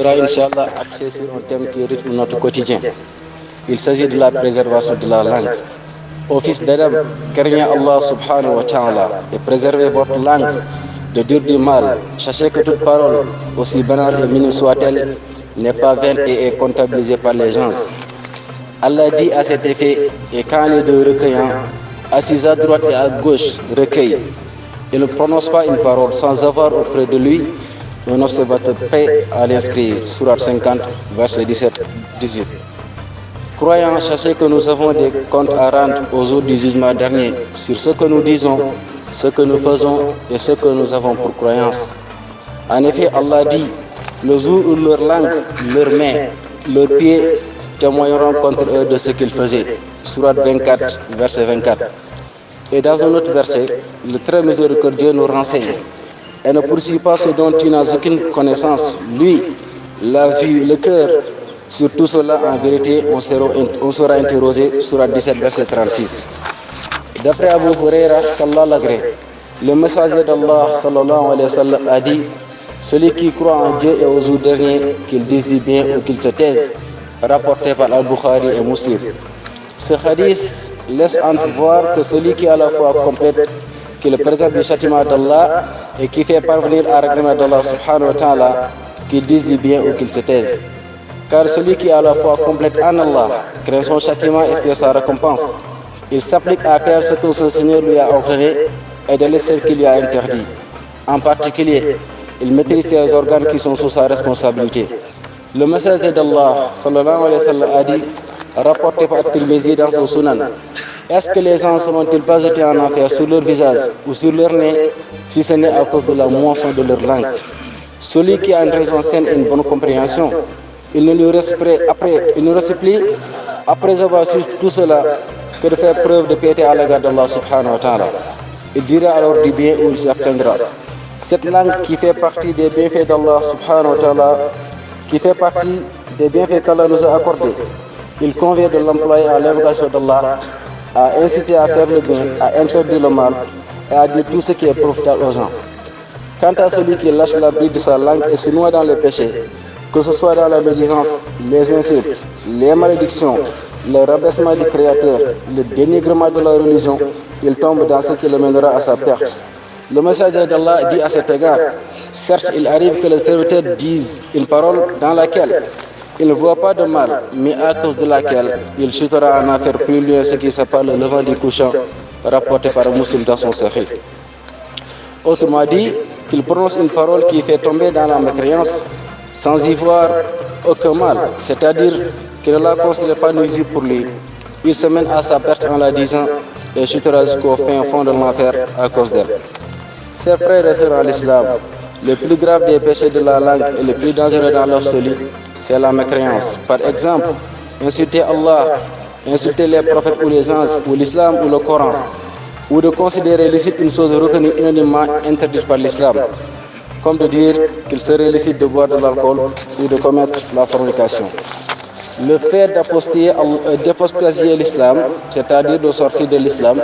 sera Inch'Allah axé sur un thème qui rythme notre quotidien. Il s'agit de la préservation de la langue. Ô fils d'Adam, craignez Allah subhanahu wa ta'ala et préservez votre langue de dire du mal. Sachez que toute parole, aussi banale et minime soit-elle, n'est pas vaine et est comptabilisée par les gens. Allah dit à cet effet, et quand les deux recueillants, assis à droite et à gauche, recueillent, il ne prononce pas une parole sans avoir auprès de lui un observateur prêt à l'inscrire. Sourate 50, verset 17-18. Croyants, sachez que nous avons des comptes à rendre aux jours du jugement dernier sur ce que nous disons, ce que nous faisons et ce que nous avons pour croyance. En effet, Allah dit, le jour où leur langue, leurs mains, leurs pieds témoigneront contre eux de ce qu'ils faisaient. Sourate 24, verset 24. Et dans un autre verset, le très miséricordieux nous renseigne. Et ne poursuit pas ce dont tu n'as aucune connaissance. Lui, la vue, le cœur. Sur tout cela, en vérité, on sera interrogé. Sourate 17, verset 36. D'après Abu Huraira, qu'Allah l'agrée, le messager d'Allah sallallahu alayhi wa sallam a dit, celui qui croit en Dieu et au jour dernier, qu'il dise du bien ou qu'il se taise, rapporté par Al-Bukhari et Muslim. Ce hadith laisse entrevoir que celui qui à la fois complète, qui le préserve du châtiment d'Allah et qui fait parvenir à l'agrément d'Allah subhanahu wa ta'ala, qu'il dise du bien ou qu'il se taise. Car celui qui à la fois complète en Allah, craint son châtiment et espère sa récompense, il s'applique à faire ce que son Seigneur lui a ordonné et de laisser ce qu'il lui a interdit. En particulier, il maîtrise ses organes qui sont sous sa responsabilité. Le messager d'Allah sallallahu alayhi wa sallam a dit, rapporté par Tirmizi dans son Sunan, est-ce que les gens seront-ils pas jetés en enfer sur leur visage ou sur leur nez, si ce n'est à cause de la moisson de leur langue? Celui qui a une raison saine et une bonne compréhension, il ne lui reste plus, après avoir su tout cela, que de faire preuve de piété à l'égard d'Allah subhanahu wa ta'ala. Il dira alors du bien ou il s'abstiendra. Cette langue qui fait partie des bienfaits d'Allah subhanahu wa ta'ala, qui fait partie des bienfaits qu'Allah nous a accordés, il convient de l'employer à l'invocation d'Allah, à inciter à faire le bien, à interdire le mal et à dire tout ce qui est profitable aux gens. Quant à celui qui lâche la bride de sa langue et se noie dans les péchés, que ce soit dans la médisance, les insultes, les malédictions, le rabaissement du Créateur, le dénigrement de la religion, il tombe dans ce qui le mènera à sa perte. Le messager d'Allah dit à cet égard, certes il arrive que le serviteur dise une parole dans laquelle il ne voit pas de mal, mais à cause de laquelle il chutera en enfer plus loin, ce qui s'appelle le levant du couchant, rapporté par Muslim dans son Sahih. Autrement dit, qu'il prononce une parole qui fait tomber dans la mécréance sans y voir aucun mal, c'est-à-dire qu'il ne la considère pas nuisible pour lui. Il se mène à sa perte en la disant et chutera jusqu'au fin fond de l'enfer à cause d'elle. Chers frères et sœurs en l'islam, le plus grave des péchés de la langue et le plus dangereux dans l'absolu, c'est la mécréance. Par exemple, insulter Allah, insulter les prophètes ou les anges, ou l'islam ou le Coran, ou de considérer licite une chose reconnue unanimement interdite par l'islam, comme de dire qu'il serait licite de boire de l'alcool ou de commettre la fornication. Le fait d'apostasier l'islam, c'est-à-dire de sortir de l'islam,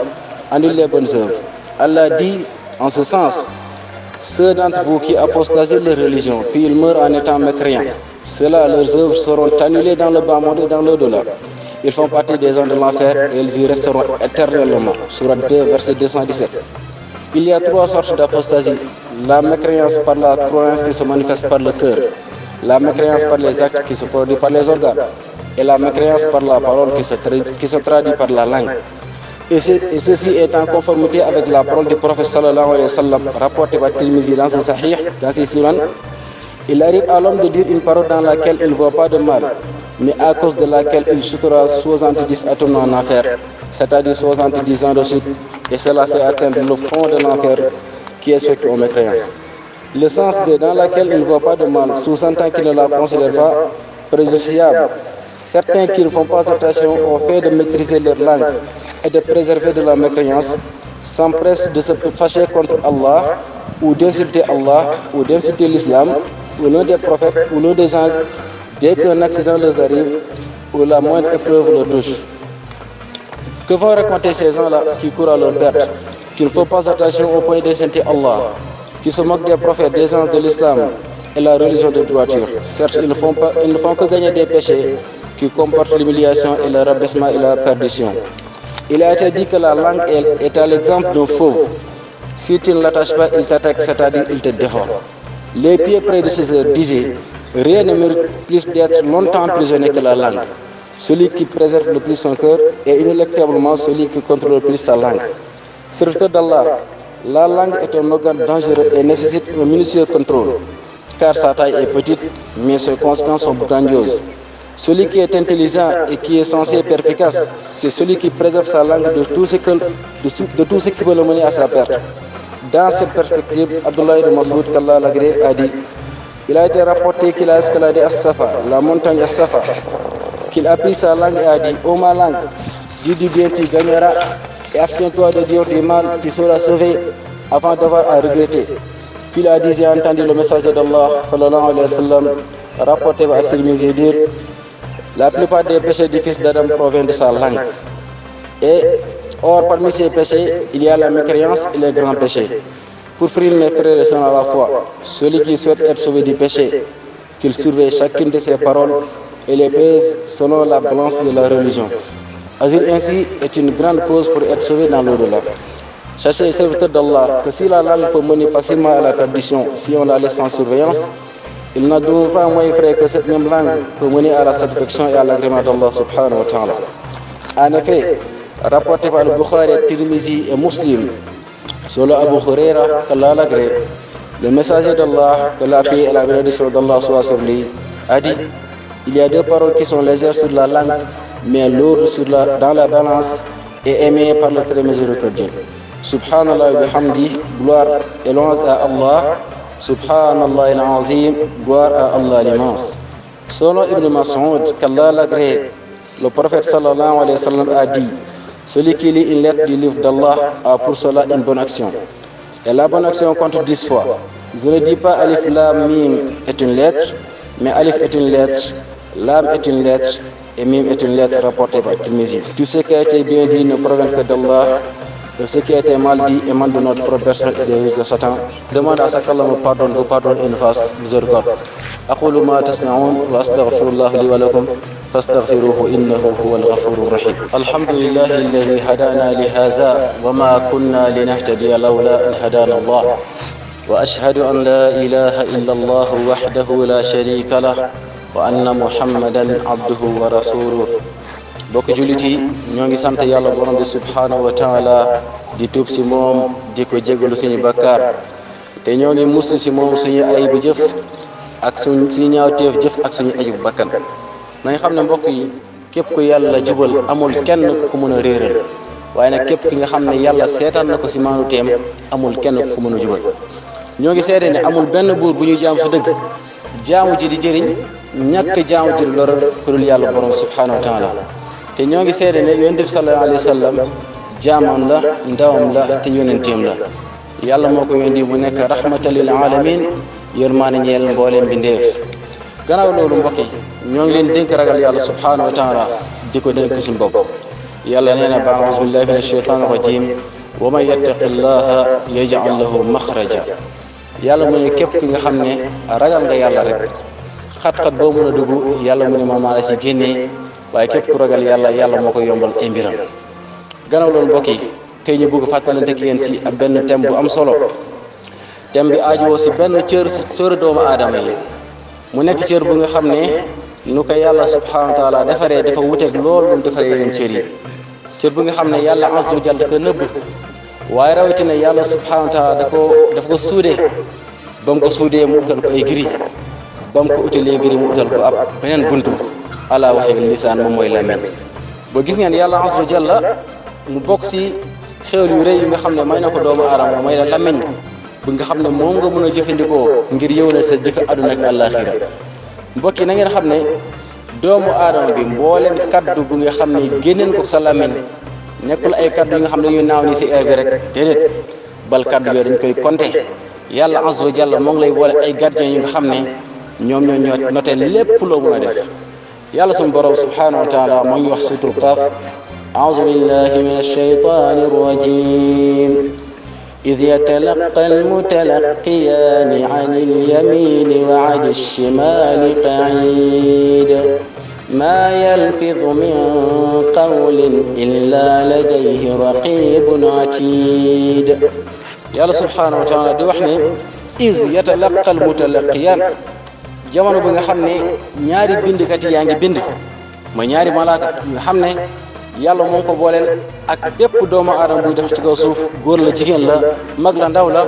annule les bonnes œuvres. Allah dit en ce sens, ceux d'entre vous qui apostasient leur religion, puis ils meurent en étant mécréants, ceux-là, leurs œuvres seront annulées dans le bas monde et dans l'au-delà. Ils font partie des gens de l'enfer et ils y resteront éternellement. Sourate 2, verset 217. Il y a trois sortes d'apostasie. La mécréance par la croyance qui se manifeste par le cœur, la mécréance par les actes qui se produisent par les organes, et la mécréance par la parole qui se traduit par la langue. Et ceci est en conformité avec la parole du prophète sallallahu alayhi wa sallam, rapporté par Tirmizi dans son Sahih, dans ses Sunan. Il arrive à l'homme de dire une parole dans laquelle il ne voit pas de mal, mais à cause de laquelle il chutera 70 atomes en enfer, c'est-à-dire 70 ans de chute, et cela fait atteindre le fond de l'enfer qui est specté aux mécréants. Le sens de dans laquelle il ne voit pas de mal sous-entend qu'il ne la considère pas préjudiciable. Certains qui ne font pas attention au fait de maîtriser leur langue et de préserver de la mécréance s'empressent de se fâcher contre Allah ou d'insulter l'islam ou l'un des prophètes ou l'un des anges dès qu'un accident leur arrive ou la moindre épreuve leur touche. Que vont raconter ces gens-là qui courent à leur perte, qui ne font pas attention au point d'insulter Allah, qui se moquent des prophètes, des anges de l'islam et la religion de droiture. Certes, ils ne font que gagner des péchés qui comportent l'humiliation et le rabaissement et la perdition. Il a été dit que la langue est à l'exemple d'un fauve. Si tu ne l'attaches pas, il t'attaque, c'est-à-dire il te dévore. Les pieux prédécesseurs disaient: rien ne mérite plus d'être longtemps emprisonné que la langue. Celui qui préserve le plus son cœur est inéluctablement celui qui contrôle le plus sa langue. Serviteur d'Allah, la langue est un organe dangereux et nécessite un minutieux contrôle, car sa taille est petite, mais ses conséquences sont grandioses. Celui qui est intelligent et qui est censé être perspicace, c'est celui qui préserve sa langue de tout ce qui peut le mener à sa perte. Dans cette perspective, Abdullah ibn Mas'ud, qu'Allah l'agrée, a dit: il a été rapporté qu'il a escaladé As-Safa, la montagne As-Safa, qu'il a pris sa langue et a dit: ô ma langue, dis du bien, tu gagneras, et abstiens-toi de dire du mal, tu seras sauvé avant d'avoir à regretter. Puis il a dit: j'ai entendu le messager d'Allah sallallahu alayhi wa sallam rapporté par At-Tirmidhi dire: la plupart des péchés du fils d'Adam proviennent de sa langue. Or, parmi ces péchés, il y a la mécréance et les grands péchés. Pour frire mes frères et sœurs à la foi, celui qui souhaite être sauvé du péché, qu'il surveille chacune de ses paroles et les pèse selon la balance de la religion. Agir ainsi est une grande cause pour être sauvé dans l'au-delà. Sachez, serviteurs d'Allah, que si la langue peut mener facilement à la perdition si on la laisse sans surveillance, il n'en demeure pas moins vrai que cette même langue peut mener à la satisfaction et à l'agrément d'Allah subhanahu wa ta'ala. En effet, rapporté par le Bukhari, Tirmizi et Muslim, selon Abu Huraira, qu'Allah l'agrée, le messager d'Allah, que la paix et la bénédiction d'Allah soient sur lui, a dit: il y a deux paroles qui sont légères sur la langue, mais lourdes dans la balance et aimées par le très miséricordieux. Subhanallah wa bihamdi, gloire et louange à Allah. Subhanallah al-Azim, gloire à Allah l'immense. Selon Ibn Mas'ud, qu'Allah l'agrée, le prophète sallallahu alayhi wa sallam a dit: celui qui lit une lettre du livre d'Allah a pour cela une bonne action. Et la bonne action compte 10 fois. Je ne dis pas Alif Lam Mim est une lettre, mais Alif est une lettre, Lam est une lettre et Mim est une lettre rapportée par Tirmizi. Tout ce qui a été bien dit ne provient que d'Allah. Et ce qui a été mal dit émane de notre propre personne et des ruses de Satan. Demande à ce qu'Allah me pardonne, vous pardonne et nous fasse miséricorde. أقول ما تسمعون وأستغفر الله لي ولكم فاستغفروه إنه هو الغفور الرحيم. الحمد لله الذي هدانا لهذا وما كنا لنهتدي لولا أن هدانا الله. وأشهد أن لا إله إلا الله وحده لا شريك له وأن محمدا عبده ورسوله. Bokk jullit yi, ñoo ngi sant yàlla borom bi subhanahu wa taala di tuub si moom di ko jégalu suñu bakkaar te ñoo ngi muslu si moom suñu ayibu jëf ak suñu ñaawteef jëf ak suñu ayibu bakkan. nañ xam ne mbokk yi, képp ku yàlla jubal amul kenn ku mën a réeral, waaye nag képp ki nga xam ne yàlla seetaan na ko si maanu teem amul kenn ku mën a jubal. ñoo ngi seede ne amul benn buur bu ñu jaam su dëgg jaamu ji di jëriñ, ñàkk jaamu ji di lor ku dul yàlla borom subhanahu wa taala. te ñoo ngi seede ne yonent bi sallallahu alayhi wa sallam jaamam la, ndawam la te yonenteem la. yàlla moo ko yónni mu nekk rahmatan lil alamin, yërmaane ñeel mbooleem bindeef. gannaaw loolu mbokk yi, ñoo ngi leen dénk ragal yàlla subhanahu wa taala di ko dénk suñu bopp. yàlla nee na ba a'uuzu billahi mina shaytaani rajim: wa man yattaqillaha yaj'al lahu maxraja. yàlla mu ne képp ki nga xam ne ragal nga yàlla rek, xat-xat boo mën a dugg yàlla mu ne moom maa la si génnee, waaye képp ku ragal yàlla, yàlla moo koy yombal ay mbiram. gannaaw loolu mbokk yi, tey ñu bëgg fàttalante ak yéen si ab benn thème bu am solo. thème bi aajowoo si benn cër si cëru doomu aadama yi, mu nekk cër bu nga xam ne nu ko yàlla subhanahu wa taala defaree dafa wuteeg loolu lu mu defaree yeneen cër yi. cër bu nga xam ne yàlla azza wa jalla da ko nëbb, waaye rawatina yàlla subhanahu wa taala dafa ko suudee. ba mu ko suudee mu utal ko ay giri, ba mu ko utalee giri mu utal ko ab beneen buntu ala waxee lisaan, moom mooy làmmiñ. ba gis ngeen yàlla azza wa jalla mu bokk si xéwal yu rëy yi nga xam ne may na ko doomu aadama mooy la làmmiñ bu nga xam ne moom nga mën a jëfandikoo ngir yëwnal sa jëfe àdduna ak àllaaxira. mbokk yi na ngeen xam ne doomu aadama bi mboolem kaddu bu nga xam ne génneen ko sa làmmiñ nekkul ay kaddu yi nga xam ne dañuy naaw ni si air bi rek, déedéet, bal kaddu yooyu dañ koy compter. yàlla azza wa jalla moo ngi lay boole ay gardien yi nga xam ne ñoom ñoo noté lépp loo mën a def. yàlla suñu borom subhanahu wa taala moo ngi wax suuratul Qaaf: a'uuzu billahi minash shaytaanir rajiim إذ يتلقى المتلقيان عن اليمين وعن الشمال قعيد ما يلفظ من قول إلا لديه رقيب عتيد. يالله سبحانه وتعالى di wax ne إذ يتلقى المتلقيان jamono bi nga xam ne ñaari bindkat yaa ngi bind mooy ñaari malaaka nga xam ne yàlla moo ko booleel ak bépp doomu aadama buy def ci kaw suuf góor la jigéen la mag la ndaw la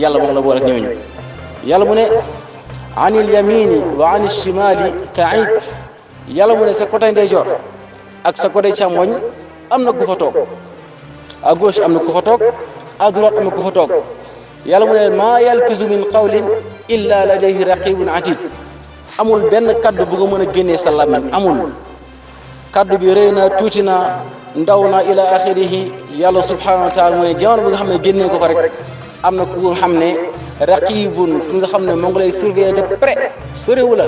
yàlla moo la boole ak ñooñu. yàlla mu ne anil yamini wa anil shimali qa'id yàlla mu ne sa côté ndeyjoor ak sa côté càmmoñ am na ku fa toog à gauche am na ku fa toog à droite am na ku fa toog yàlla mu ne maa yalfizu min qawlin illa ladayhi raqibun atid amul benn kaddu bu nga mën a génnee sa làmmiñ amul. kaddu bi rëy na tuuti na ndaw na ila axirihi yàlla subhanahu wa taala mu ne jamono bi nga xam ne génnee ko rek am na ku nga xam ne raqibun ki nga xam ne moo ngi lay surveiller de près soriwu la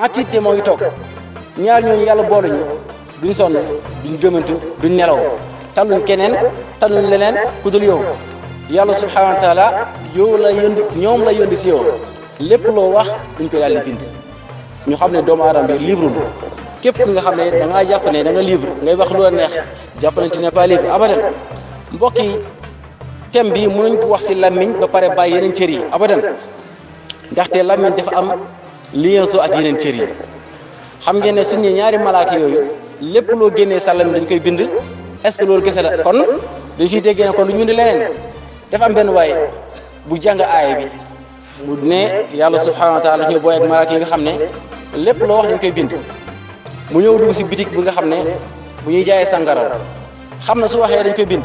atid te moo ngi toog ñaar ñooñu yàlla booluñu duñ sonn duñ gëmantu duñ nelaw taluñ keneen taluñ leneen ku dul yow yàlla subhanahu wa taala yow la yëndi ñoom la yëndi si yow lépp loo wax duñ koy daal di bind ñu xam ne doomu aadama bi libre képp ki nga xam ne da ngaa jàpp ne da nga libre ngay wax lu la neex jàpp ne tu n'es pas libre abadan. mbokk yi thème bi mënuñ ko wax si làmmiñ ba pare bàyyi yeneen cër yi abadan ndaxte làmmiñ dafa am liaison ak yeneen cër yi. xam ngeen ne suñu ñaari malaaka yooyu lépp loo génnee sa làmmiñ dañ koy bind est-ce que loolu kese la kon dañ siy déggee ne kon du ñu bind leneen. dafa am benn waaye bu jàng aaya bi mu ne yàlla subhanahu wa taala ñu booy ak malaaka yi nga xam ne lépp loo wax dañ koy bind. mu ñëw dugg si bitik bi nga xam ne bu ñuy jaayee sangara xam na su waxee dañ koy bind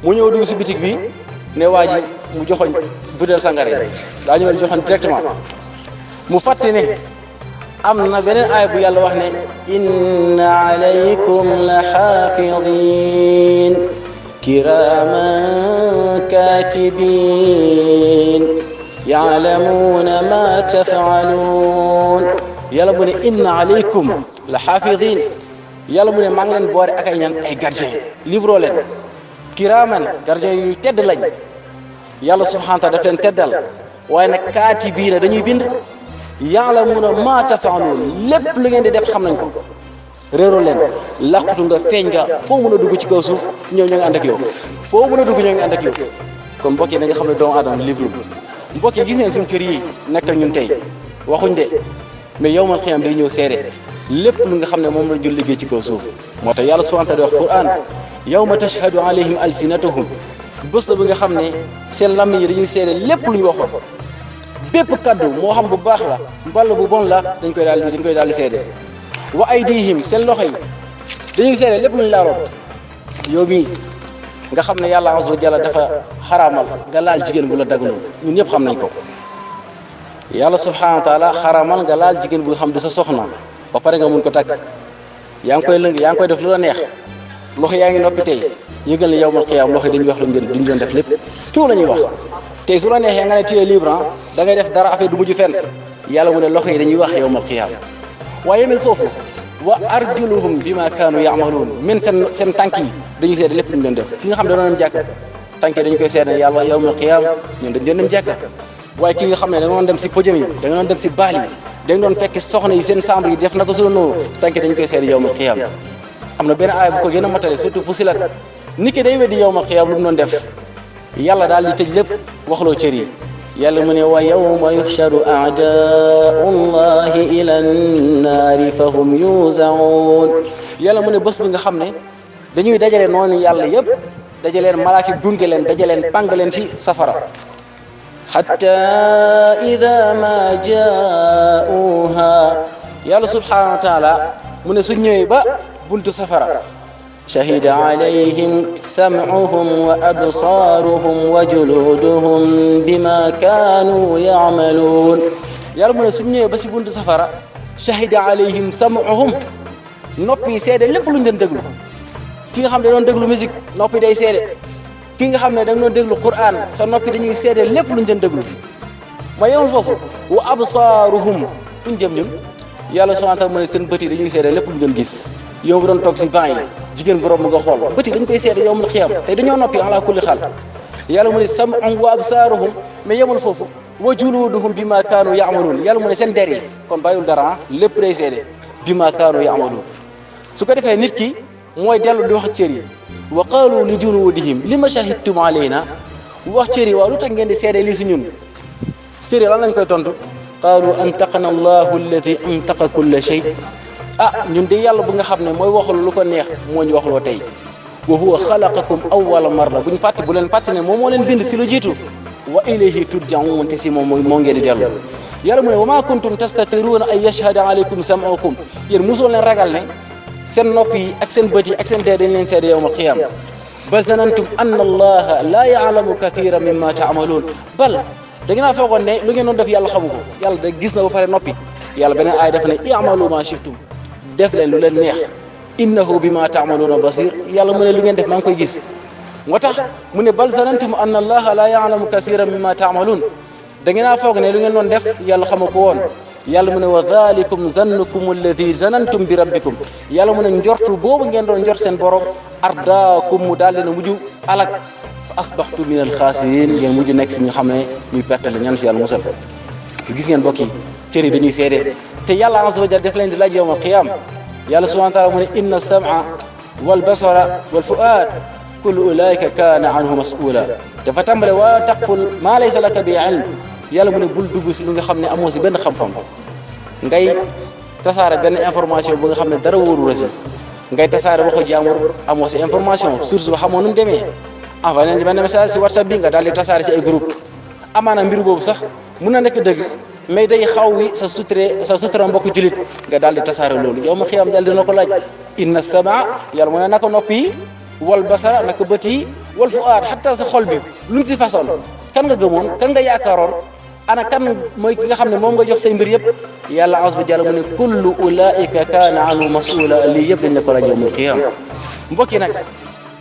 mu ñëw dugg si bitik bi ne waa ji mu joxoñ butéel sangara yi daa ñëw di joxoñ directement mu fàtte ne am na beneen aaya bu yàlla wax ne inna alaykum la xaafidin kiraman katibin yaalamuuna ma tafaaluun yàlla mu ne inna alaykum la xaafidin yàlla mu ne maa ngi leen boore ak ay ñan ay gardien livroo leen kiraaman gardien yu tedd lañ yàlla subhanahu wa taala daf leen teddal waaye nag kaatibiina dañuy bind yaalamuuna maa tafaaluun lépp lu ngeen di def xam nañ ko réeroo leen laqatu nga feeñ nga foo mën a dugg ci kaw suuf ñoo ngi ànd ak yow foo mën a dugg ñoo ngi ànd ak yow kon mbokk yi da nga xam ne doomu aadama libre mbokk yi gis ngeen suñu cër yi nekk ñun tey waxuñ de mais yawmal qiyaam day ñëw seede lépp lu nga xam ne moom la ñu liggéey ci kaw suuf moo tax yàlla subhaanahu wa taala wax Qur'an yawma tashhadu alayhim alsinatuhum bés la bi nga xam ne seen làmmiñ yi dañuy seede lépp lu ñu waxoon bépp kaddu moo xam bu baax la mbala bu bon la dañ koy daal di seede wa aydihim seen loxo yi dañuy seede lépp lu ñu laaloon yow mii nga xam ne yàlla azza wa jalla dafa xaraamal nga laal jigéen bu la daganul ñun ñëpp xam nañ ko yàlla subhanahu wa taala xaraamal nga laal jigéen bu nga xam di sa soxna ba pare nga mun ko takk yaa ngi koy lëng yaa ngi koy def lu la neex loxo yaa ngi noppi tey yëgal ne yawmal qiyaam loxo yi dañuy wax lu njëriñ duñ doon def lépp tout la ñuy wax tey su la neexee nga ne tu es libre da ngay def dara affaire du mujj fenn yàlla mu ne loxo yi dañuy wax yawmal qiyaam waaye mel foofu wa arjuluhum bima kaanu yaamaluun min seen tànk yi dañuy seede lépp lu ñu doon def ki nga xam ne doon dem jàkka tànk yi dañu koy seede yàlla yawmal qiyaam ñun dañ doon dem jàkka waaye ki nga xam ne da nga doon dem si podium yi da nga doon dem si baal yi da nga doon fekk soxna yi seen chambre yi def na ko su noonu tànk yi dañu koy seede yawmal qiyaam am na benn aaya bu ko gën a matale surtout Fussilat nit ki day weddi yawmal qiyaam lu mu doon def yàlla daal di tëj lépp waxloo cër yi yàlla mu ne wa yawma yuxsharu a'daa'u llahi ila nnaari fa hum yuuzaun yàlla mu ne bés bi nga xam ne dañuy dajale noonu yàlla yëpp dajaleen malaaki gunge leen dajaleen pàng leen ci safara hatta ida ma jaa'uha yàlla subhanahu wa taala mu ne su ñëwee ba buntu safara shahida alayhim sam'uhum wa absaaruhum wa juluduhum bima kaanu ya'maluun yàlla mu ne su ñëwee ba si buntu safara shahida alayhim sam'uhum noppi seede lépp lu ñu doon déglu ki nga xam ne doon déglu musique noppi day seede ki nga xam ne da nga doon déglu Qur'an sa noppi dañuy seede lépp lu ñu doon déglu ma yemul foofu wa absaaruhum fu ñu jëm ñun yàlla subhanahu wa ta'ala mu ne seen bët yi dañuy seede lépp lu ñu doon gis yow bu doon toog si banc yi jigéen bu romb nga xool bët yi dañ koy seede yawmal qiyaam te dañoo noppi ala kulli xaal yàlla mu ne sam'uhum wa absaaruhum mais yemul foofu wa juluduhum bima kaanu ya'maluun yàlla mu ne seen der yi kon bàyyul dara lépp day seede bima kaanu ya'maluun su ko defee nit ki mooy dellu di wax ak cër yi wa qaalu li juluudihim lima shahidtum alayna wax cër yi waaw lu tax ngeen di seede lii si ñun cër yi lan lañ koy tontu qaalu antaqana allahu alladi antaqa kulla shay ñun de yàlla bu nga xam ne mooy waxul lu ko neex moo ñu waxloo tey wa huwa xalaqakum awwala marra bu leen fàtte ne moom moo leen bind si lu jiitu wa ilayhi turja'un te si moom moo ngeen di dellu yàlla mu ne wa ma kuntum tastatiruuna an yashhada alaykum sam'ukum yéen mosoo leen ragal ne seen nopp yi ak seen bët yi ak seen dee dañ leen seede yawmal qiyaama bal zanantum anna allaha laa ya'lamu kathiran mimma ta'maluun bal da ngeen a foogoon ne lu ngeen doon def yàlla xamu ko yàlla da gis na ba pare noppi yàlla beneen aay dafa ne i'malu ma shi'tum def leen lu leen neex innahu bima ta'maluuna basir yàlla mu ne lu ngeen def maa ngi koy gis moo tax mu ne bal zanantum anna allaha laa ya'lamu kathiran mimma ta'maluun da ngeen a foog ne lu ngeen doon def yàlla xamu ko woon yàlla mu ne wa dhalikum zannukum alladi zanantum bi rabbikum yàlla mu ne njortu boobu ngeen doon njort seen borom ardaakum mu daal leen mujj alak fa asbaxtu min alxaasiriin ngeen mujj nekk si ñu xam ne ñuy perte la ñaan si yàlla musal gis ngeen mbokk yi cër yi dañuy seede te yàlla azza wa jalla def leen di laaj yawmal qiyaama yàlla subhaanahu wa taala mu ne inna sam'a wal basara wal fu'aad kullu ulaa'ika kaana anhu mas'uula dafa tàmbale waa taqful maa laysa laka bi ilm yàlla mu ne bul dugg si lu nga xam ne amoo si benn xam-xam ngay tasaare benn information bu nga xam ne dara wóoru la si ngay tasaare waxu jaamur amoo si information source ba xamoo nu mu demee envoyé nañ benn message si WhatsApp bi nga daal di tasaare si ay groupe amaana mbir boobu sax mun na nekk dëgg mais day xaw wi sa sutura mbokk julit nga daal di tasaare loolu yow ma xiyam daal dina ko laaj inna sama yàlla mu ne naka nopp yi wal basara naka bët yi wal fuaad xatta sa xol bi luñ si façon kan nga gëmoon kan nga yaakaaroon ana kan mooy ki nga xam ne moom nga jox say mbir yëpp yàlla azza wa jalla mu ne kullu ulaika kaana anhu mas'uula lii yëpp dañ la ko laaj yawmal qiyaama mbokk yi nag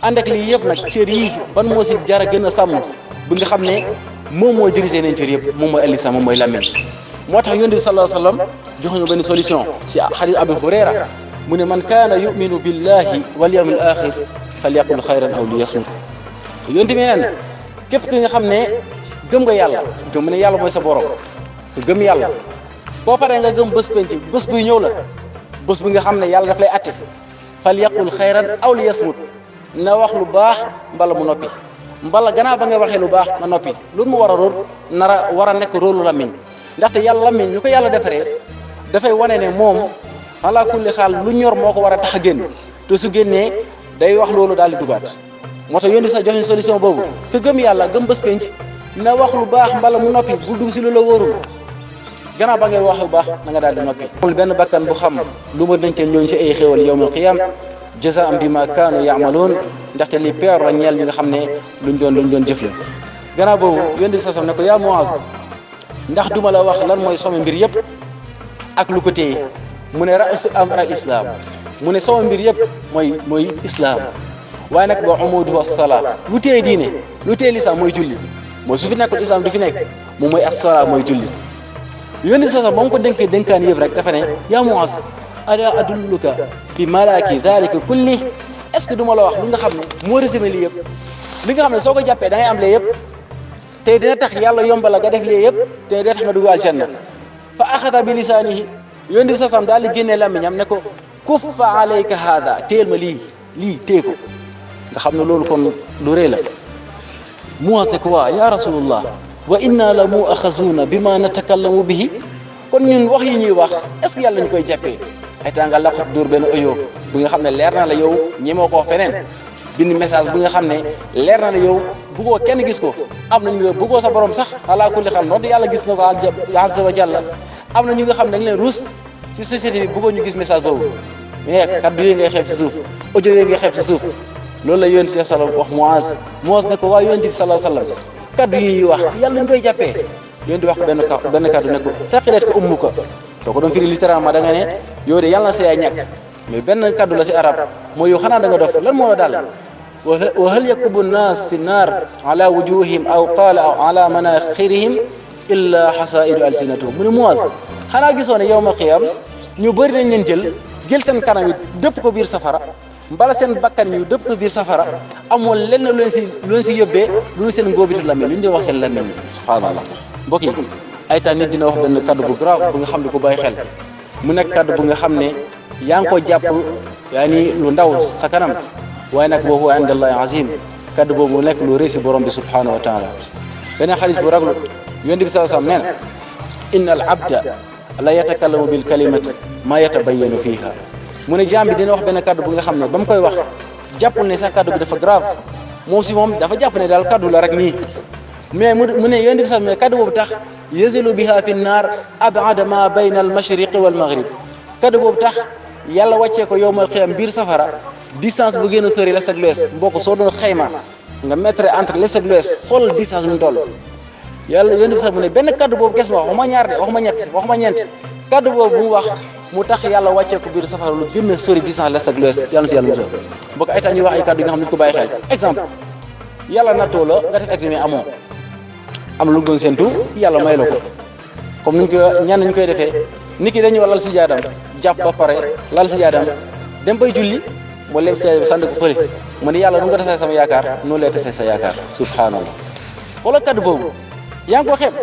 ànd ak lii yëpp nag cër yi ban moo si jar a gën a sàmm bi nga xam ne moom mooy dirigé neen cër yëpp moom mooy al-lisaan moom mooy làmmiñ moo tax yonent bi sallallahu alayhi wa sallam jox ñu benn solution si xadis Abu Hurayra mu ne man kaana yuminu billahi wal yawmil axir falyaqul xayran aw liyasmut yonent bi neen képp ki nga xam ne gëm nga yàlla gëm ne yàlla mooy sa borom gëm yàlla boo paree nga gëm bés penc bés buy ñëw la bés bi nga xam ne yàlla daf lay atte falyaqul xayran aw liyasmut na wax lu baax mbala mu noppi mbala gannaaw ba ngay waxee lu baax na noppi loolu mu war a war a nekk rôle làmmiñ ndaxte yàlla làmmiñ ñu ko yàlla defaree dafay wane ne moom ala kulli xaal lu ñor moo ko war a tax a génn te su génnee day wax loolu daal di dugaat moo tax yónni sax jox ñu solution boobu que gëm yàlla gëm bés penc na wax lu baax mbala mu noppi bu dugg si lu la wóorul gannaaw ba ngay wax lu baax na nga daal di noppi. amul benn bakkan bu xam lu ma denc ñooñu si ay xéwal yawmal qiyaam jazaa'an bimaa kaanu ya'maluun ndaxte li peer la ñeel ñi nga xam ne luñ doon jëf la gannaaw boobu yónni sax ne ko yaa Muaz ndax duma la wax lan mooy some mbir yëpp ak lu ko téye mu ne ra'su amr al islam mu ne some mbir yëpp mooy islam waaye nag wa umuduhu as-salaa lu téye diine lu téye lislaam mooy julli mooy su fi nekkul islam du fi nekk moom mooy as-salaa mooy julli yónni sax moom ko dénkee dénkaan yëpp rek dafa ne yaa Muaz ala adulluka bi malaaki dhalika kulli est ce que duma la wax lu nga xam ne moo résumé lii yëpp li nga xam ne soo ko jàppee da ngay am lee yëpp te dina tax yàlla yombal la nga def lii yëpp te dina tax nga dugg aljanna fa axada bi lisaanihi yónni bi sasam daal di génnee làmmiñam ne ko kuffa alayka haada téel ma lii téye ko nga xam ne loolu kon lu rëy la Muaz ne ko waa ya rasulullah wa inna la muaxazuuna bi ma natakallamu bihi kon ñun wax yi ñuy wax est ce que yàlla ñu koy jàppee ay temps nga laqat dóor benn audio bu nga xam ne leer na la yow ñemoo koo feneen bind message bu nga xam ne leer na la yow bëggoo kenn gis ko am na ñu nga bëggoo sa borom sax ala kulli xal noonu yàlla gis na ko azza wa jalla am na ñu nga xam ne dañ leen ruus si société bi bëggoo ñu gis message boobu mais kaddu yi ngay xeeb si suuf audio yi ngay xeeb si suuf loolu la yonent bi sallallahu wax Muaz ne ko waa yonent bi sallallahu alayhi wasallam kaddu yi ñuy wax yàlla ñu koy jàppee yonent bi wax benn kaddu ne ko faqilat ko ummuka soo ko doon firi littéralement da nga ne yow de yàlla na sa yaay ñàkk mais benn kaddu la si arab mooy yow xanaa da nga dof lan moo la daal wa hal yakubu nnaas fi nnaar ala wujuhihim aw qaala aw ala manaxirihim illa xasaidu alsinatihum mu ne Muaz xanaa gisoo ne yawmal qiyaam ñu bëri nañ leen jël seen kanam yi dëpp ko biir safara mbala seen bakkan ñu dëpp ko biir safara amoo lenn lu leen si yóbbee lu seen ngóobitu làmmiñ lu ñu di wax seen làmmiñ subhanallah mbokk yi ay temps nit dina wax benn kaddu bu grave bu nga xam ne ko bàyyi xel mu nekk kaddu bu nga xam ne yaa ngi ko jàpp yaa ni lu ndaw sa kanam waaye nag wa huwa inda allahi azim kaddu boobu mu nekk lu rëy si borom bi subhanahu wa taala beneen xadis bu raglu yonent bi sallallahu alayhi wasallam nee na inna al abda la yatakallamu bil kalimati ma yatabayyanu fiha mu ne jaam bi dina wax benn kaddu bu nga xam ne ba mu koy wax jàppul ne sax kaddu bi dafa grave moom si moom dafa jàpp ne daal kaddu la rek nii mais mu ne yonent bi sax mu ne kaddu boobu tax yazilu biha fi nnaar abada ma bayna al mashriqi wal maghrib kaddu boobu tax yàlla wàccee ko yowmal xiyam biir safara distance bu gën a sori l'est ak l'ouest mbokk soo doon xayma nga mettre entre l'est ak l'ouest xoolal distance bu mu toll yàlla yonent bi sax mu ne benn kaddu boobu kes wax waxuma ñaar de waxuma ñett waxuma ñeent kaddu boobu mu wax mu tax yàlla wàccee ko biir safara lu gën a sori distance l'est ak l'ouest yàlla na si yàlla musal mbokk ay temps ñuy wax ay kaddu yi nga xam ne ñu ko bàyyi xel exemple yàlla nattoo la nga def examen amoo am lu gën séntu yàlla may la ko comme niñ ko ñaan nañ koy defee nit ki dañuy lal si jaadam jàpp ba pare lal si jaadam dem bay julli mu lem si sànni ko fële mu ne yàlla nu nga tasee sama yaakaar noonu lay tasee sa yaakaar subhanallah xoolal kaddu boobu yaa ngi ko xeeb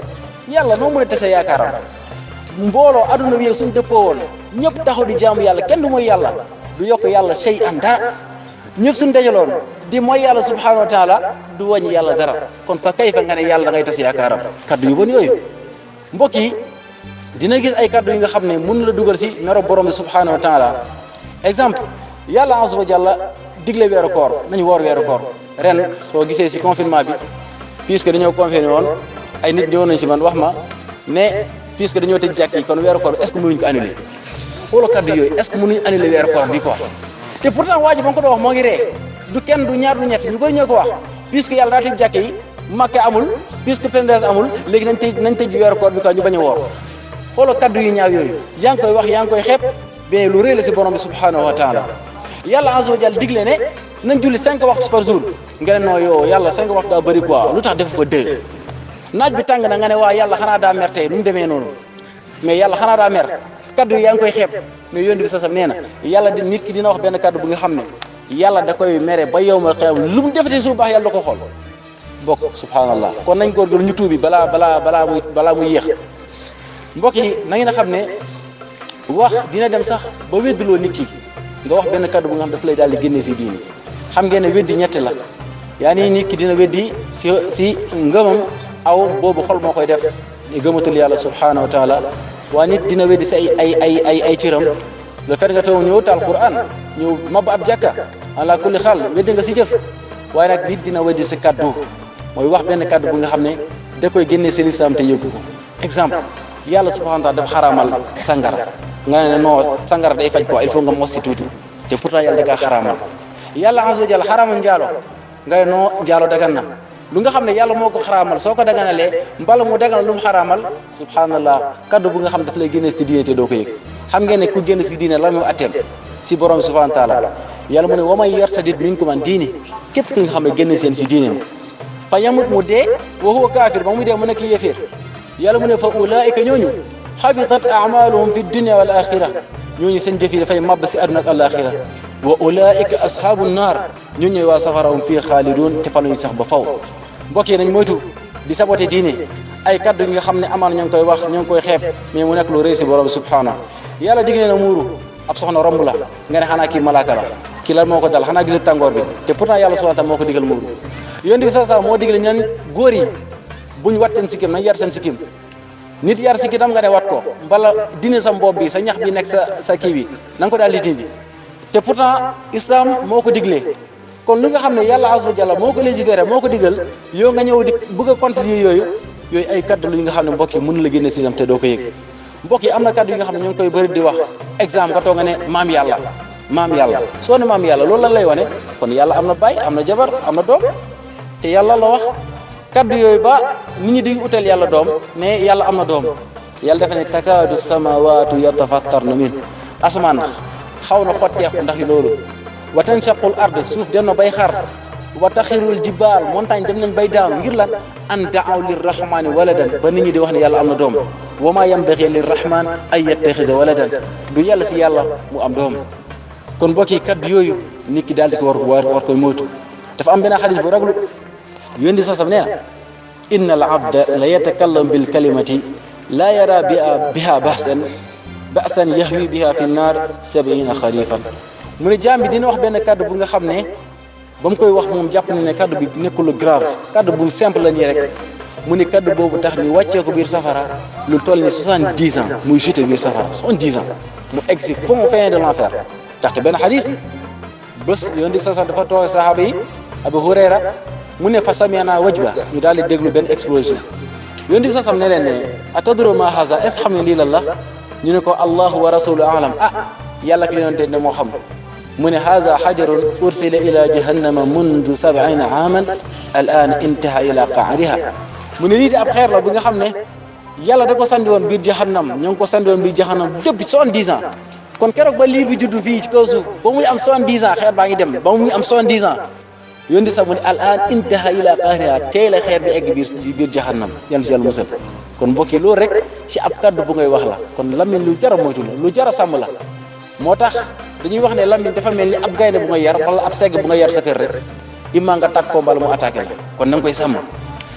yàlla noo mën a tasee yaakaaram mbooloo adduna bi suñ dëppoo woon ñëpp taxaw di jaamu yàlla kenn du mooy yàlla du yokk yàlla shay an dara ñëpp suñ dajaloon di mooy yàlla subhanahu wa taala du wàññi yàlla dara kon fa kay fa nga ne yàlla da ngay tas yaakaaram kaddu yu bon yooyu mbokk yi dina gis ay kaddu yi nga xam ne mën la dugal si mero borom bi subhanahu wa taala exemple yàlla azza wa jalla digle weeru koor nañu woor weeru koor ren soo gisee si confinement bi puisque dañoo confiné woon ay nit ñëwoon nañ si man wax ma ne puisque dañoo tëj jàkk yi kon weeru koor est ce que mënuñ ko annulé xoolal kaddu yooyu est ce que mënuñ annulé weeru koor bi quoi te pourtant waa ji ba nga ko doon wax moo ngi ree du kenn du ñaar du ñett ñu bëri ñoo ko wax puisque yàlla daa tëj jàkk yi Makka amul puisque pèlerinage amul léegi nañ tëj weeru koor bi quoi ñu bañ a woor xoolal kaddu yu ñaaw yooyu yaa ngi koy wax yaa ngi koy xeeb mais lu rëy la si borom bi subhanahu wa taala yàlla azza wa jalla digle ne nañ julli 5 waxtu par jour nga ne noo yow yàlla 5 waxtu daa bëri quoi lu tax def fa 2 naaj bi tàng na nga ne waa yàlla xanaa daa mer tey nu mu demee noonu mais yàlla xanaa daa mer kaddu yi yaa ngi koy xeeb mais yonent bi sasam nee na yàlla di nit ki dina wax benn kaddu bu nga xam ne yàlla da koy mere ba yowmal qiyaama lu mu defetee su baax yàlla da ko xool bokk subhanallah kon nañ góorgóorlu ñu tuubi balaa muy yéex mbokk yi na ngeen a xam ne wax dina dem sax ba wedduloo nit ki nga wax benn kaddu bu nga xam daf lay daal di génnee si diini xam ngeen ne weddi ñett la yaa ni nit ki dina weddi si ngëmam aw boobu xol moo koy def gëmatul yàlla subhanahu wa taala waa nit dina weddi si ay cëram le fait nga taw ñëw taal Qur'an ñëw mab ab jàkka ala kulli xaal weddi nga si jëf waaye nag nit dina weddi si kaddu mooy wax benn kaddu bu nga xam ne da koy génnee seen islam te yëgu ko exemple yàlla subhanahu wa taala dafa xaraamal sangara nga ne non sangara day faj quoi il faut nga mos si tuuti te pourtant yàlla da kaa xaraamal yàlla azza wa jalla xaraamal njaalo nga ne non njaalo dagan na lu nga xam ne yàlla moo ko xaraamal soo ko daganalee mbala mu daganal lu mu xaraamal subhanallah kaddu bu nga xam daf lay génne si diine te doo ko yëg xam ngeen ne ku génn si diine la mu atteem si borom subhanahu wa taala yàlla mu ne wa man yartadid minkum an diini képp ki nga xam ne génn seen si diine fa yamut mu dee wa huwa kaafir ba mu dee mu nekk yéeféer yàlla mu ne fa ulaika ñooñu habitat a'maluhum fi dunya wal axira ñooñu seen jëf yi dafay màbb si àdduna ak alaxira wa ulaika ashabu naar ñun ñooy waa safarawum fii xaalidun te fa lañu sax ba faw mbokk yi nañ moytu di saboté diine ay kaddu yi nga xam ne amaan ñoo ngi koy wax ñoo ngi koy xeeb mais mu nekk lu rëy si borom subhanahu yàlla dig nee na muuru ab soxna romb la nga ne xanaa kii malaaka la kii lan moo ko dal xanaa gisul tàngoor bi te pourtant yàlla subhanahu taala moo ko digal muuru yonent bi sa moo digal ñaan góor yi buñ wat seen sikkim nañ yar seen sikkim nit yar sikki tam nga ne wat ko mbala dina sa mbob bi sa ñax bi nekk sa kii bi na nga ko daal di dindi te pourtant islam moo ko diglee kon li nga xam ne yàlla azza wa jalla moo ko légiféré moo ko digal yow nga ñëw di bëgg a contredire yooyu ay kaddu yi nga xam ne mbokk yi mën la génne si te doo ko yëg mbokk yi am na kaddu yi nga xam ne ñoo ngi koy bëri di wax exemple nga toog nga ne maam yàlla soo ne maam yàlla loolu lan lay wane kon yàlla am na baay am na jabar am na doom te yàlla la wax kaddu yooyu ba nit ñi di utal yàlla doom ne yàlla am na doom yàlla dafa ne takaadu samawaatu yatafattarna min asamaan xaw na xotteeku ndax yi loolu wa tanshaqul ard suuf dem na bay xar wa taxirul jibaal montagne dem nañ bay daanu ngir lan an daaw lirrahmani waladan ba nit ñi di wax ne yàlla am na doom wa ma yambaxi lirrahman ay yattaxisa waladan du yàlla si yàlla mu am doom kon mbokk yi kaddu yooyu nit ki daal di ko war koy moytu. dafa am benn xadis bu raglu yónni sasam nee na inna al abda la yatakallamu bil kalimati la yara biha ba'san yahwi biha fi nnaar 70 xarifan mu ne jaam bi dina wax benn kaddu bu nga xam ne ba mu koy wax moom jàpp na ne kaddu bi nekkul lu grave kaddu bu simple la nii rek mu ne kaddu boobu tax ni wàccee ko biir safara lu toll ni 70 ans muy chuté biir safara 70 ans mu egg si fin de l'enfer. ndaxte benn xadis bés Yonent bi sasam dafa toog sahaaba yi Abu Hurayra mu ne fa sami'na wajba ñu daal di déglu benn explosion Yonent bi sasam ne leen ne atadru ma haza est-ce xam ne lii lan la ñu ne ko allahu wa rasuluhu a'lam yàlla ko yonente ne moo xam mu ne haza hajarun ursila ila jahannama mundu 70 aaman al an intaha ila qa'riha mu ne lii di ab xeer la bi nga xam ne yàlla da ko sandi woon biir jahannam ñoo ngi ko sandi woon biir jahannam depuis 70 ans kon keroog ba lii bi juddu fii ci kaw suuf ba muy am 70 ans xeer baa ngi dem ba muy am 70 ans yónni sax mu ne al an intaha ila qa'riha tey la xeer bi egg biir jahannam yan si yàlla musal kon mbokki loolu rek ci ab kaddu bu ngay wax la kon lammiñ lu jar a moytu la lu jar a sàmm la moo tax dañuy wax ne lammiñ dafa mel ni ab gaynde bu nga yar wala ab segg bu nga yar sa kër rek imma nga tàkk ko mbala mu attaqué la kon na nga koy sàmm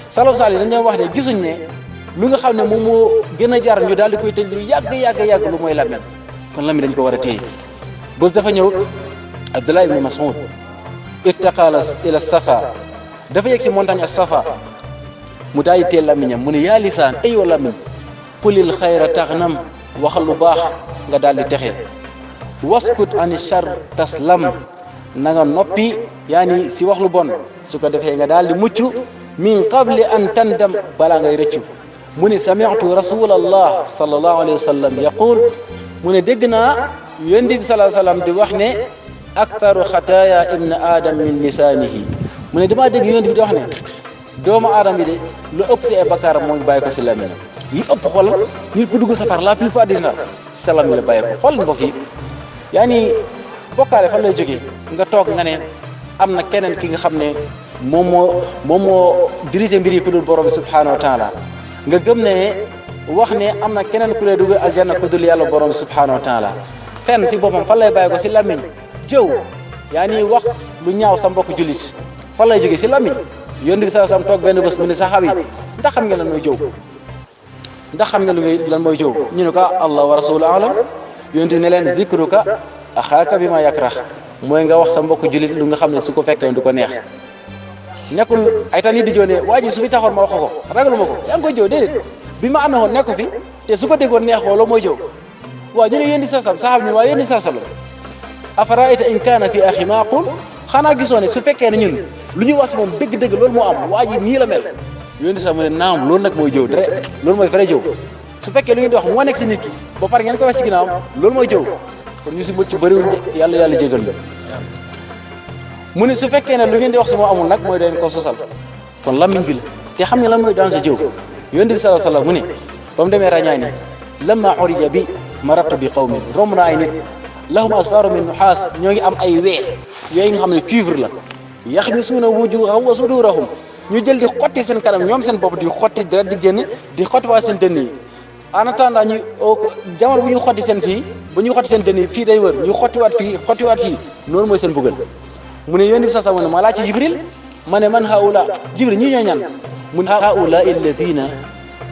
salaw sall yi dañoo wax ne gisuñ ne lu nga xam ne moom moo gën a jar ñu daal di koy tëj lu yàgg lu mooy lammiñ kon lammiñ dañ ko war a téye bés dafa ñëw Abdullah ibn Mas'ud irtaqala ila safa dafa yegg si montagne as safa mu daal di teel lamiñam mu ne yaa lisaan aywa lamiñ qulil xayra taxnam waxal lu baax nga daal di texe waskut ani char taslam na nga noppi yaani si wax lu bon su ko defee nga daal di mucc min qabli an tandam balaa ngay rëccu mu ne sami'tu rasulallah sallallahu alayhi wa sallam yaqul mu ne dégg naa yonent bi sallallahu alayhi wa sallam di wax ne aktaru xataaya ibn adam min lisaanihi mu ne damaa dégg yonent bi di wax ne doomu aadama yi de lu ëpp si ay bakkaar moo ngi bàyyi ko si lamiñ lu ëpp xool nit ku dugg safar la plupart du temps si lamiñ la bàyyi ko xool mbokk yi yaani bokkaale fan lay jógee nga toog nga ne am na keneen ki nga xam ne moom moo dirigé mbir yi ku dul borom bi subhanahu wa taala nga gëm ne wax ne am na keneen ku lay dugal aljanna ku dul yàlla borom bi subhanahu wa taala fenn si boppam fan lay bàyyi ko si lamiñ jëw yaani wax lu ñaaw sa mbokk jullit fan lay jógee si lamiñ yonent bi sallallahu alayhi wasallam toog benn bés mu ne saxaaba yi ndax xam nga lan mooy jëw ndax xam nga lan mooy jëw ñu ne ko allah wa rasuluhu alam yonent bi ne leen zikruka axaaka bi ma yakrah mooy nga wax sa mbokk jullit lu nga xam ne su ko fekkee du ko neex nekkul ay tan yi di joone waa ji su fi taxoon ma wax ko ragalu ma ko yaa ngi koy jëw déedéet bi ma ànd woon nekk fi te su ko déggoon neex ko loolu mooy jëw waaw ñu ne yéen di sa saxaab ñu waaye yéen di sa salo afaraayta in kaana fi axi maa qul xanaa gisoo ne su fekkee ne ñun lu ñu wax moom dëgg-dëgg loolu moo am waa ji nii la mel yéen di sax mu ne naam loolu nag mooy jëw dara loolu mooy vrai jëw su fekkee lu ngeen di wax moo nekk si nit ki ba pare ngeen ko wax si ginnaaw loolu mooy jëw kon ñu si mucc bëriwul yàlla jégal ñu mu ne su fekkee ne lu ngeen di wax si moo amul nag mooy doon ko sosal kon lammiñ bi la te xam nga lan mooy danger jëw yonent bi sallallahu alayhi wasallam mu ne ba mu demee ràññaay ni lamma urija bi maratu bi qawmin romb na ay nit lahum asfaru min nuhaas ñoo ngi am ay wee yooyu nga xam ne cuivre la yaxmisuuna wujuhahum wa sudurahum ñu jël di xotti seen kanam ñoom seen bopp di xotti dara di génn di xotti waa seen dënn yi en attendant ñu jamono bu ñu xotti seen fii bu ñu xotti seen dënn yi fii day wër ñu xottiwaat fii noonu mooy seen bëggal mu ne yonent bi sa mu ne ma laaj ci Jibril ma ne man haula Jibril ñii ñoo ñan mu ne haula alladina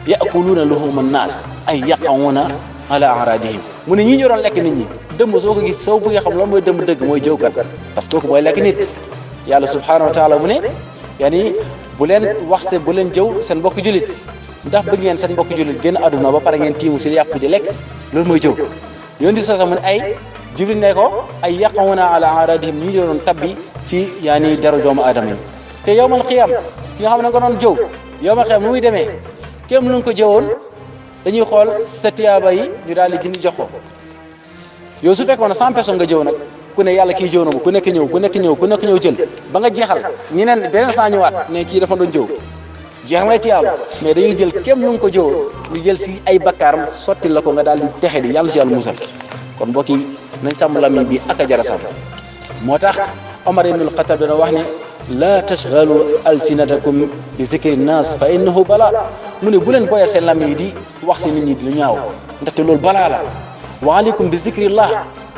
yakuluuna luhuma annaas ay yaqawuna ala aradihim mu ne ñii ñoo doon lekk nit ñi dëmm soo ko gis soo bëggee xam lan mooy dëmm dëgg mooy jëwkat parce que kooku mooy lekk nit yàlla subhanahu wa taala mu ne yaani bu leen wax bu leen jëw seen mbokk jullit ndax bëgg ngeen seen mbokk jullit génn àdduna ba pare ngeen tiimu si yàpp di lekk loolu mooy jëw yoon di sa mu ne ay Jibril ne ko ay yaqawuna ala aradihim ñi doon tabbi si yaani deru doomu aadama yi te yowmal qiyam ki nga xam ne nga doon jëw yowmal qiyam nu muy demee kéem lu nga ko jëwoon dañuy xool sa tiyaaba yi ñu daal di jënd jox ko yow su fekkoon ne 100 personnes nga jëw nag ku ne yàlla kii jëw na ma ku nekk ñëw jël ba nga jeexal ñeneen beneen saa ñëwaat ne kii dafa doon jëw jeex ngay tiyaaba mais dañuy jël kéem lu nga ko jëwoon ñu jël si ay bakkaaram sotti la ko nga daal di texe di yàlla si yàlla musal kon mbokk yi nañ sàmm lamiñ bi ak a jara sàmm moo tax Omar ibn al-Khattab dana wax ne la tashghalu alsinatakum bi zikri nnaas fa innahu balaa mu ne bu leen boyal seen lamiñ yi di wax si nit ñi lu ñaaw ndaxte loolu balaa la wa aleykum bi zikrillah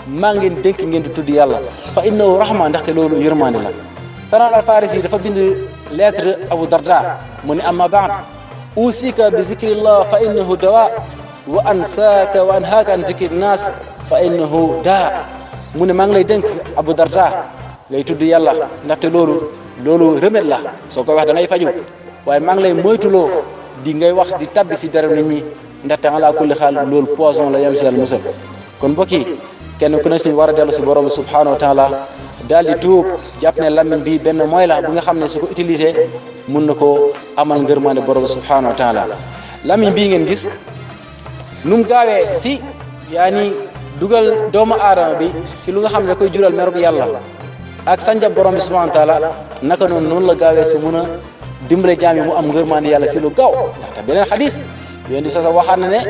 maa ngi leen dénk ngeen di tudd yàlla fa innahu rahma ndaxte loolu yërmande la. Salman al Farisi dafa bind lettre Abu Darda mu ne amma ba'd usika bi zikrillah fa innahu dawa wa ansaaka wa anhaaka an zikri naas fa innahu daa mu ne maa ngi lay dénk Abu Darda ngay tudd yàlla ndaxte loolu remède la soo koy wax da ngay faju waaye maa ngi lay moytuloo di ngay wax di tabbi si dara nit ñi ndaxte ala kulli xaal loolu poison la yam si yàlla musal kon mbokk yi kenn ku ne si war a dellu si borom subhanahu wa taala daal di tuub jàpp ne lammiñ bi benn mooy la bu nga xam ne su ko utilisé mun na koo amal ngërmaande borom subhanahu wa taala lammiñ bii ngeen gis nu mu gaawee si yaani dugal doomu aadama bi si lu nga xam ne da koy jural merub yàlla ak sanjab borom bi subhanahu wa taala naka noonu la gaawee si mun a dimbale jaam yi mu am ngërmaande yàlla si lu gaaw ndaxte beneen xadis yéen di sa waxaat na ne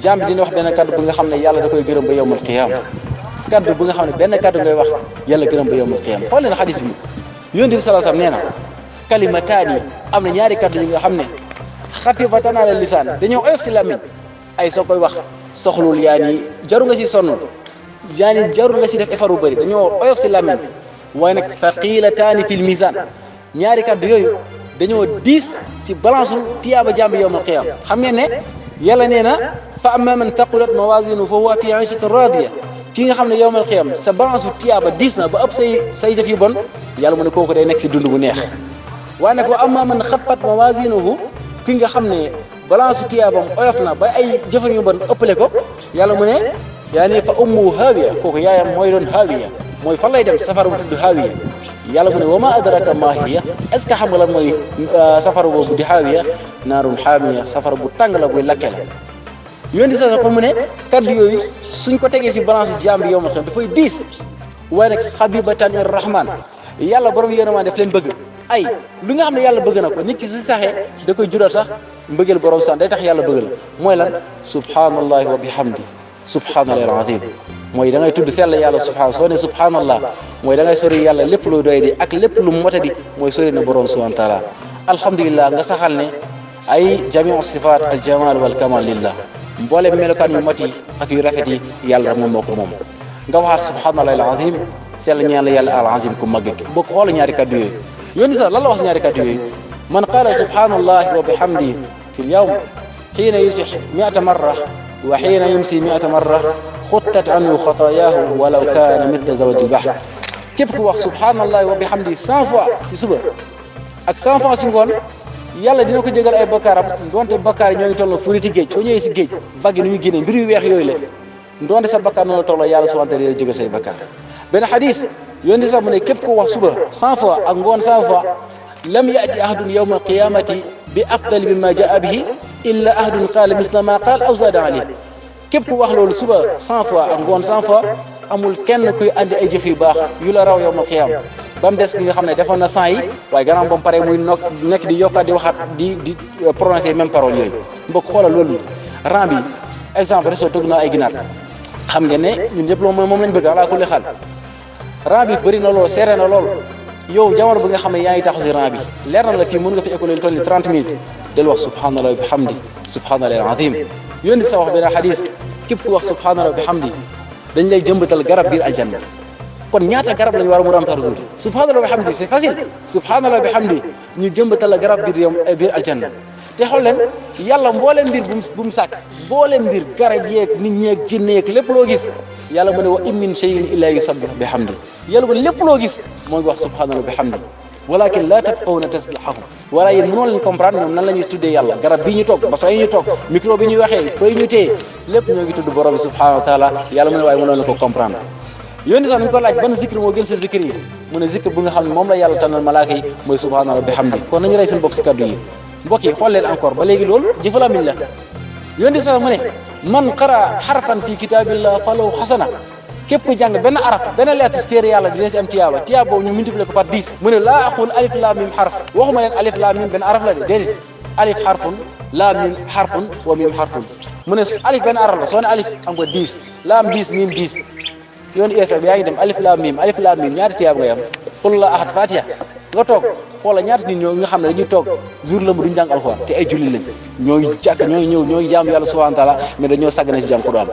jaam bi dina wax benn kaddu bu nga xam ne yàlla da koy gërëm ba yawmal qiyaama kaddu bu nga xam ne benn kaddu ngay wax yàlla gërëm ba yawmal qiyaama xool leen xadis bi yonent bi sallallahu alayhi wasallam nee na kalimataani am na ñaari kaddu yi nga xam ne xafifatan ala lisaan dañoo oyof si làmmiñ ay soo koy wax soxlul yaani jaru nga si sonn yaani jaru nga si def effort bu bëri dañoo oyof si làmmiñ waaye nag thaqilataani fil mizaan ñaari kaddu yooyu dañoo diis si balance u tiyaaba jaam bi yawmal qiyaama xam ngeen ne yàlla nee na fa amma man thaqulat mawazinuhu fa huwa fi 'ishatin radiya ki nga xam ne yawmal qiyaama sa balance u tiyaaba diis na ba ëpp say jëf yu bon yàlla mu ne kooku day nekk si dund bu neex waaye nag wa amma man xaffat mawazinuhu ki nga xam ne balance u tiyaabam oyof na ba ay jëfam yu bon ëppale ko yàlla mu ne yaani fa ummuhu haawiya kooku yaayam mooy doon haawiya mooy fan lay dem safara bu tudd haawiya yàlla mu ne wa ma adraka ma hiya est ce que xam nga lan mooy safara boobu di haawiya naarun haamiya safara bu tàng la buy lakke la yoon di sa ko mu ne kaddu yooyu suñ ko tegee si balance jaam bi yow ma xam dafay diis waaye nag habibatan ir rahman yàlla borom yërëmaan daf leen bëgg ay lu nga xam ne yàlla bëgg na ko nit ki su saxee da koy jural sax mbëggeel borom sax day tax yàlla bëgg la mooy lan subhanallahi wa bihamdi subhanallahi alazim mooy da ngay tudd sell yàlla subhanahu soo ne subhanallah mooy da ngay sori yàlla lépp lu doy di ak lépp lu motadi mooy sori na borom subhanahu wa taala alhamdulillah nga saxal ne ay jamiu sifat al jamal wal kamal lillah mboolem melokaan yu mat yi ak yu rafet yi yàlla rek moom moo ko moom nga waxaat subhanallahi alazim sell ñaan la yàlla alazim ku màgg ki boo ko xoola ñaari kaddu yooyu yónni sax lan la wax si ñaari kaddu yooyu man qaala subhanallahi wa bihamdihi fi l yawm xiina yusbix 100 marra wa xiina yumsi 100 marra xuttat anhu xataayaahu walaw kaana mithla zawajil bahr képp ku wax subhanallahi wa bihamdihi 100 fois si suba ak 100 fois si ngoon yàlla dina ko jégal ay bakkaaram ndonte bakkaar yi ñoo ngi toll furiti géej soo ñëwee si géej vague yi nu ñu génnee mbir yu weex yooyu la ndonte sa bakkaar noonu la toll yàlla subhanahu wa taala jégal say bakkaar benn xadis yoon di sax mu ne képp ku wax suba 100 fois ak ngoon 100 fois lam yaati ahadun yawma alqiyamati bi afdali mimma jaa bihi illa ahadun qaala misla ma qaal aw zaada alayhi képp ku wax loolu suba 100 fois ak ngoon 100 fois amul kenn kuy andi ay jëf yu baax yu la raw yawmal qiyaam ba mu des ki nga xam ne defoon na 100 yi waaye gannaaw ba mu paree muy nekk di yokkaat di waxaat di prononcer même parole yooyu mbokk xoolal loolu rang bi exemple resto togg naa ay ginaar xam ngeen ne ñun ñëpp loolu moom lañ bëgg ala kulli xaal rang bi bëri na lool serré na lool yow jamono bi nga xam ne yaa ngi taxaw si rang bi leer na la fii mën nga fi école toll ni 30 minutes del wax subhanallah wa bihamdi subhanallah alazim yónni bi sa wax benn xadis képp ku wax subhanallah wa bihamdi dañ lay jëmbatal garab biir aljanna kon ñaata garab lañu war a mu ram par jour subhanallah wa bihamdi c'est facile subhanallah wa bihamdi ñu jëmbatal la garab biir aljanna te xool leen yàlla mbooleem mbir bu mu sàkk mbooleem mbir garab yeeg nit ñeeg jinne yeeg lépp loo gis yàlla mu ne wa in min shay'in illa yusabbih bihamdi yàlla ko lépp loo gis moo ngi wax subhanallah wa bihamdi walakin la tafqahuna tasbihahum wala yéen mënoo leen comprendre ñoom nan la ñuy tuddee yàlla garab bii ñu toog basan yi ñu toog micro bi ñuy waxee fay ñu téye lépp ñoo ngi tudd borom bi subhanahu wa taala yàlla mu ne waaye mënoo leen ko comprendre yónni sax ñu ko laaj ban zikr moo gën sa zikr yi mu ne zikr bu nga xam ne moom la yàlla tànnal malaaka yi mooy subhanallah wa bihamdi kon nañu rey seen bopp si kaddu yi mbokk yi xool leen encore ba léegi loolu jëfalamiñ la yónni sax mu ne man qara harfan fi kitabillah falahu hasana képp ku jàng benn araf benn lettre ci téere yàlla dina si am tiyaaba tiyaaba boobu ñu multiplier ko par 10 mu ne laa aqul alif laam mim xarf waxuma leen alif laam mim benn araf la de déedéet alif xarfun laam mim xarfun wa mim xarfun mu ne alif benn araf la soo ne alif am nga 10 laam 10 mim 10 yoon ISRA bi yaa ngi dem alif laam mim ñaari tiyaaba ngay am qul la ahad fatiha nga toog xoola ñaata nit ñoo nga xam ne dañuy toog jour la mu duñu jàng alxuraan te ay julli lañ ñooy jàkk ñooy ñëw ñooy jaamu yàlla subhanahu wa taala mais dañoo sàggane si jàng Quran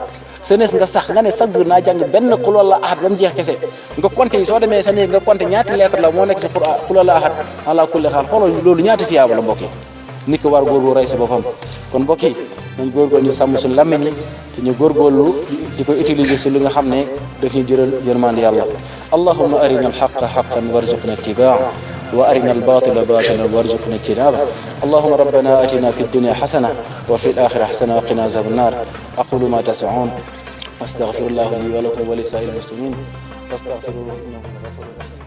senes nga sax nga ne chaque jour naa jàng benn xul wala ahad ba mu jeex kese nga compté soo demee sa néeg nga compté ñaati lettre la moo nekk si xul wala ahad ala kulli xaal xoolal loolu ñaati tiyaaba la mbokk yi nit ko war góorgóorlu rey si boppam kon mbokk yi nañ góorgóorlu ñu sàmm suñu làmmiñ yi te ñu góorgóorlu di ko utiliser si li nga xam ne daf ñu jëral yërmande yàlla allahumma arina alxaqa xaqan warzuqna ittibaa wa arina albatila batilan warzuqna ijtinaba allahumma rabbana atina fi dunya xasana wa fi alaxira xasana wa qina azab annar aqulu ma tasmaun astaghfirullah li wa lakum wa li saa'il muslimin fastaghfiruhu innahu huwal ghafurur rahim